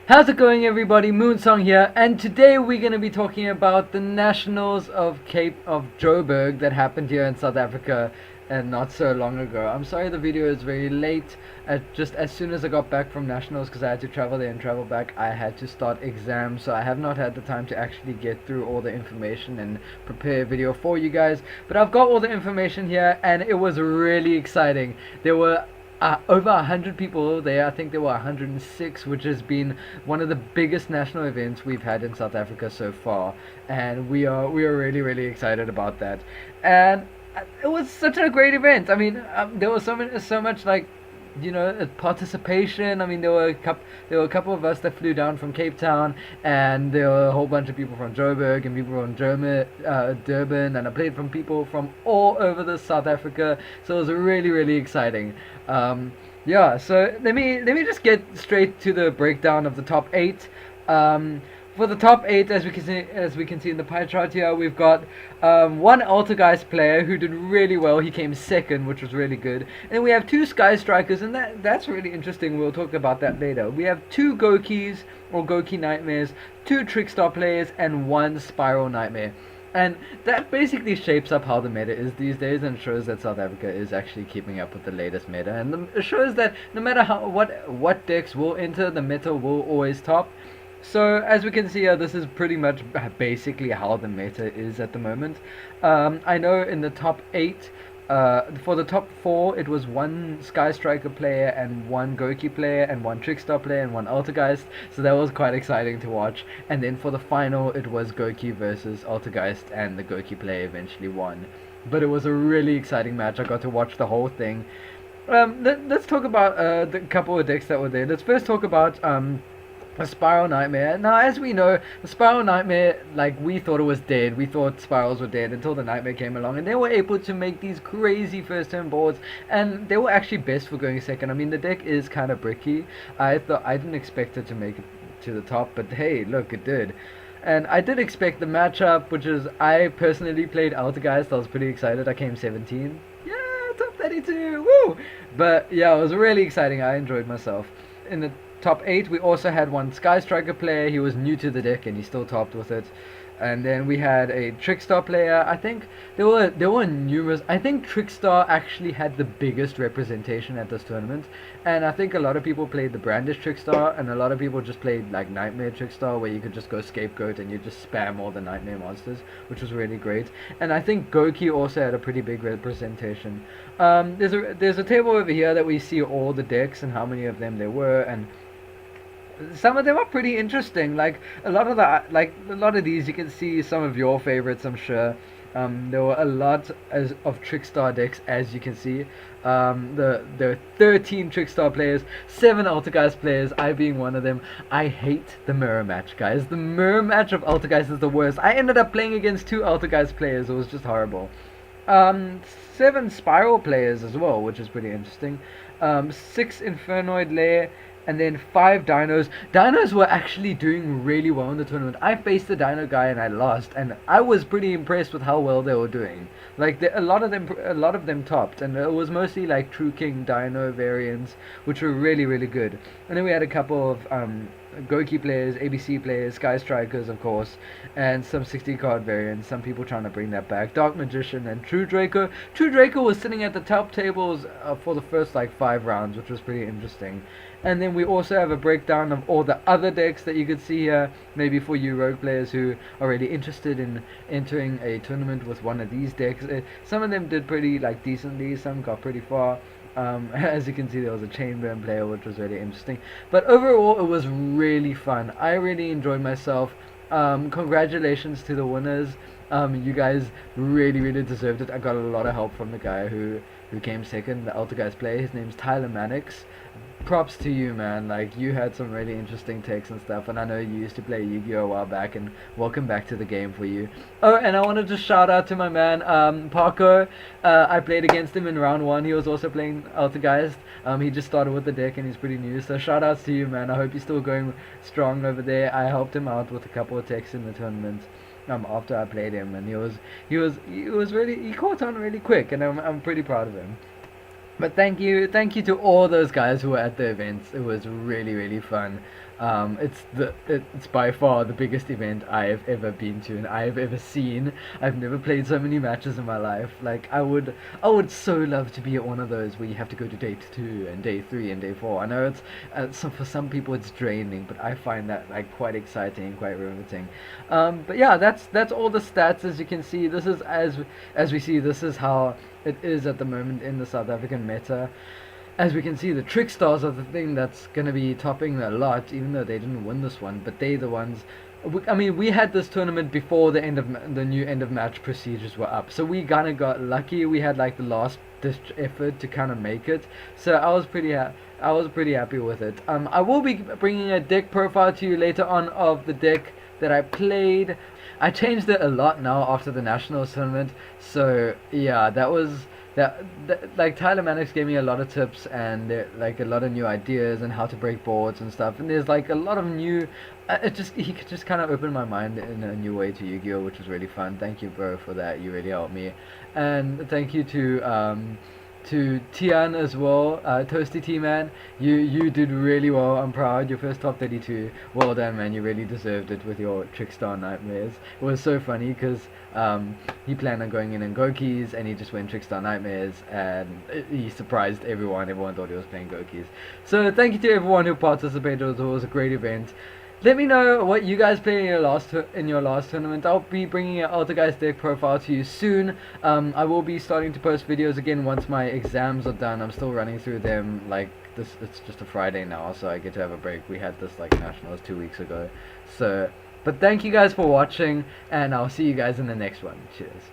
How's it going, everybody? Moonsong here, and today we're going to be talking about the Nationals of Cape of Joburg that happened here in South Africa and not so long ago. I'm sorry the video is very late. Just as soon as I got back from Nationals, because I had to travel there and travel back, I had to start exams, so I have not had the time to actually get through all the information and prepare a video for you guys. But I've got all the information here, and it was really exciting. There were over 100 people there. I think there were 106, which has been one of the biggest national events we've had in South Africa so far, and we are really excited about that. And it was such a great event. I mean, there was so much like participation. I mean, there were a couple of us that flew down from Cape Town, and there were a whole bunch of people from Joburg and people from Durban, and I played from people from all over the South Africa. So it was really exciting. Yeah, so let me just get straight to the breakdown of the top eight. Um, for the top eight, as we can see in the pie chart here, we've got one Altergeist player who did really well. He came second, which was really good. And we have two Sky Strikers, and that's really interesting. We'll talk about that later. We have two Gokis or Goki Nightmares, two Trickstar players, and one Spiral Nightmare. And that basically shapes up how the meta is these days, and shows that South Africa is actually keeping up with the latest meta. And it shows that no matter what decks will enter, the meta will always top. So as we can see here, this is pretty much basically how the meta is at the moment. I know in the top 8, for the top 4, it was one Sky Striker player and one Goki player and one Trickstar player and one Altergeist. So that was quite exciting to watch. And then for the final, it was Goki versus Altergeist, and the Goki player eventually won. But it was a really exciting match. I got to watch the whole thing. Let's talk about the couple of decks that were there. Let's first talk about a Spiral Nightmare. Now, as we know, the Spiral Nightmare, like, we thought it was dead. We thought Spirals were dead until the Nightmare came along, and they were able to make these crazy first turn boards, and they were actually best for going second. I mean, the deck is kind of bricky. I didn't expect it to make it to the top, but hey, look, it did. And I did expect the matchup, which is, I personally played Altergeist. I was pretty excited. I came 17. Yeah, top 32. Woo! But yeah, it was really exciting. I enjoyed myself. In the top 8, we also had one Sky Striker player. He was new to the deck and he still topped with it. And then we had a Trickstar player. I think there were numerous. I think Trickstar actually had the biggest representation at this tournament, and I think a lot of people played the Brandish Trickstar, and a lot of people just played like Nightmare Trickstar, where you could just go Scapegoat and you just spam all the Nightmare monsters, which was really great. And I think Goki also had a pretty big representation. There's a table over here that we see all the decks and how many of them there were, and some of them are pretty interesting. Like a lot of these, you can see some of your favorites, I'm sure. There were a lot of Trickstar decks, as you can see. There are 13 Trickstar players, 7 Altergeist players, I being one of them. I hate the mirror match, guys. The mirror match of Altergeist is the worst. I ended up playing against 2 Altergeist players. It was just horrible. 7 Spiral players as well, which is pretty interesting. 6 Infernoid Lair, and then 5 dinos. Dinos were actually doing really well in the tournament. I faced the dino guy and I lost, and I was pretty impressed with how well they were doing. Like a lot of them topped, and it was mostly like True King dino variants, which were really good. And then we had a couple of Goki players, ABC players, Sky Strikers, of course, and some 60 card variants. Some people trying to bring that back. Dark Magician and True Draco. True Draco was sitting at the top tables for the first like 5 rounds, which was pretty interesting. And then we also have a breakdown of all the other decks that you could see here, maybe for you rogue players who are really interested in entering a tournament with one of these decks. Some of them did pretty like decently, some got pretty far. As you can see, there was a Chainburn player, which was really interesting. But overall, it was really fun. I really enjoyed myself. Congratulations to the winners. You guys really deserved it. I got a lot of help from the guy who came second, the Altergeist player. His name's Tyler Mannix. Props to you, man. Like, you had some really interesting takes and stuff, and I know you used to play Yu-Gi-Oh a while back, and welcome back to the game for you. Oh, and I wanted to shout out to my man Parko. I played against him in round 1. He was also playing Altergeist. He just started with the deck and he's pretty new, so shout outs to you, man. I hope you're still going strong over there. I helped him out with a couple of techs in the tournament after I played him, and he caught on really quick, and I'm pretty proud of him. But thank you to all those guys who were at the events. It was really fun. It's by far the biggest event I've ever been to and I've ever seen. I've never played so many matches in my life. Like I would so love to be at one of those where you have to go to day 2 and day 3 and day 4. I know it's so for some people it's draining, but I find that like quite exciting and quite riveting. But yeah, that's all the stats. As you can see, this is as we see, this is how it is at the moment in the South African meta. As we can see, the Trick Stars are the thing that's going to be topping a lot, even though they didn't win this one. But they the ones. I mean, we had this tournament before the the new end of match procedures were up, so we kind of got lucky. We had like the last ditch effort to kind of make it. So I was pretty happy with it. I will be bringing a deck profile to you later on of the deck that I played. I changed it a lot now after the nationals tournament. So yeah, that like Tyler Mannix gave me a lot of tips and like a lot of new ideas and how to break boards and stuff. And there's like a lot of new. He could just kind of open my mind in a new way to Yu-Gi-Oh, which was really fun. Thank you, bro, for that. You really helped me, and thank you to Tian as well, Toasty T man. You did really well. I'm proud. Your first top 32. Well done, man. You really deserved it with your Trickstar Nightmares. It was so funny because he planned on going in Gokis and he just went Trickstar Nightmares and he surprised everyone. Everyone thought he was playing Gokis. So thank you to everyone who participated. It was a great event. Let me know what you guys played in your last tournament. I'll be bringing an Altergeist deck profile to you soon. I will be starting to post videos again once my exams are done. I'm still running through them. Like this, it's just a Friday now, so I get to have a break. We had this like nationals 2 weeks ago. So, but thank you guys for watching, and I'll see you guys in the next one. Cheers.